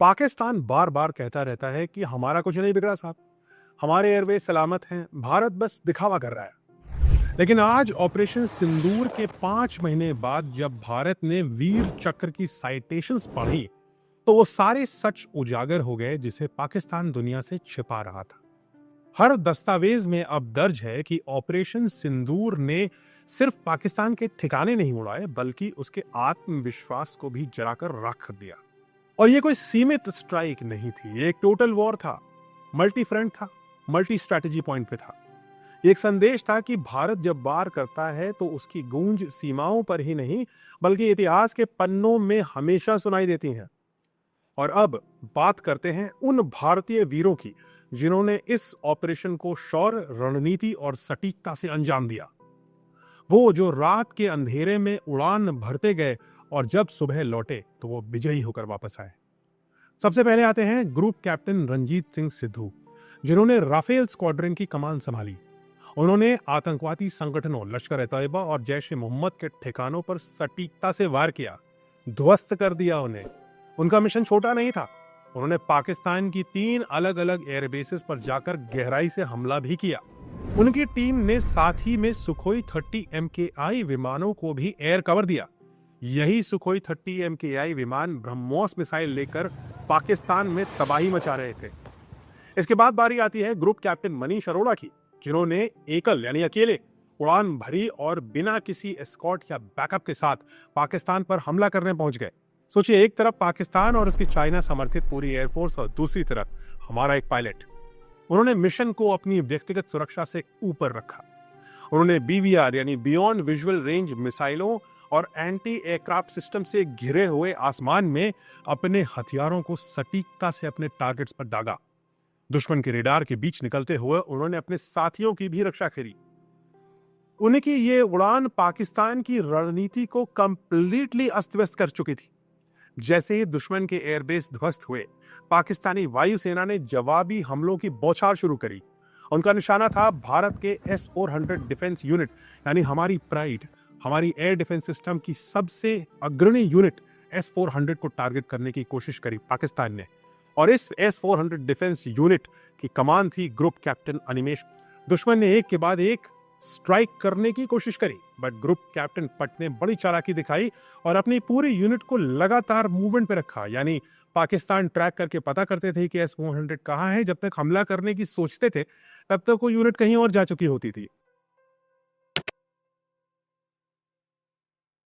पाकिस्तान बार बार कहता रहता है कि हमारा कुछ नहीं बिगड़ा साहब, हमारे एयरवेज सलामत हैं, भारत बस दिखावा कर रहा है। लेकिन आज ऑपरेशन सिंदूर के 5 महीने बाद जब भारत ने वीर चक्र की साइटेशंस पढ़ी, तो वो सारे सच उजागर हो गए जिसे पाकिस्तान दुनिया से छिपा रहा था। हर दस्तावेज में अब दर्ज है कि ऑपरेशन सिंदूर ने सिर्फ पाकिस्तान के ठिकाने नहीं उड़ाए, बल्कि उसके आत्मविश्वास को भी जलाकर रख दिया। और ये कोई सीमित स्ट्राइक नहीं थी, ये एक टोटल वॉर था, मल्टी फ्रंट था, मल्टी स्ट्रैटेजी पॉइंट पे था। एक संदेश था कि भारत जब वार करता है तो उसकी गूंज सीमाओं पर ही नहीं, बल्कि इतिहास के पन्नों में हमेशा सुनाई देती है। और अब बात करते हैं उन भारतीय वीरों की जिन्होंने इस ऑपरेशन को शौर्य, रणनीति और सटीकता से अंजाम दिया। वो जो रात के अंधेरे में उड़ान भरते गए और जब सुबह लौटे तो वो विजयी होकर वापस आए। सबसे पहले आते हैं ग्रुप कैप्टन रंजीत सिंह सिद्धू, जिन्होंने राफेल स्क्वाड्रन की कमान संभाली। उन्होंने आतंकवादी संगठनों लश्कर ए तैयबा और जैश ए मोहम्मद के ठिकानों पर सटीकता से वार किया, ध्वस्त कर दिया उन्हें। उनका मिशन छोटा नहीं था, उन्होंने पाकिस्तान की 3 अलग अलग एयरबेसेस पर जाकर गहराई से हमला भी किया। उनकी टीम ने साथ ही में सुखोई 30 MKI विमानों को भी एयर कवर दिया। यही सुखोई 30 MKI विमान ब्रह्मोस मिसाइल लेकर पाकिस्तान में तबाही मचा रहे थे। इसके बाद बारी आती है ग्रुप कैप्टन मनीष अरोड़ा की, जिन्होंने एकल यानी अकेले उड़ान भरी और बिना किसी एस्कॉर्ट या बैकअप के साथ पाकिस्तान पर हमला करने पहुंच गए। सोचिए, एक तरफ पाकिस्तान और उसकी चाइना समर्थित पूरी एयरफोर्स और दूसरी तरफ हमारा एक पायलट। उन्होंने मिशन को अपनी व्यक्तिगत सुरक्षा से ऊपर रखा। उन्होंने BVR यानी बियॉन्ड विजुअल रेंज मिसाइलों और एंटी एयरक्राफ्ट सिस्टम से घिरे हुए आसमान में अपने हथियारों को सटीकता से अपने टारगेट्स पर दागा। दुश्मन के रेडार के बीच निकलते हुए उन्होंने अपने साथियों की भी रक्षा करी। उनकी ये उड़ान पाकिस्तान की रणनीति को कंप्लीटली अस्त व्यस्त कर चुकी थी। जैसे ही दुश्मन के एयरबेस ध्वस्त हुए, पाकिस्तानी वायुसेना ने जवाबी हमलों की बौछार शुरू करी। उनका निशाना था भारत के S-400 डिफेंस यूनिट, यानी हमारी प्राइड, हमारी एयर डिफेंस सिस्टम की सबसे अग्रणी यूनिट S-400 को टारगेट करने की कोशिश करी पाकिस्तान ने। और इस S-400 डिफेंस यूनिट की कमान थी ग्रुप कैप्टन अनिमेश। दुश्मन ने एक के बाद एक स्ट्राइक करने की कोशिश करी, बट ग्रुप कैप्टन पट ने बड़ी चालाकी दिखाई और अपनी पूरी यूनिट को लगातार मूवमेंट पे रखा। यानी पाकिस्तान ट्रैक करके पता करते थे कि S-400 कहाँ है। जब तक हमला करने की सोचते थे, तब तक वो यूनिट कहीं और जा चुकी होती थी।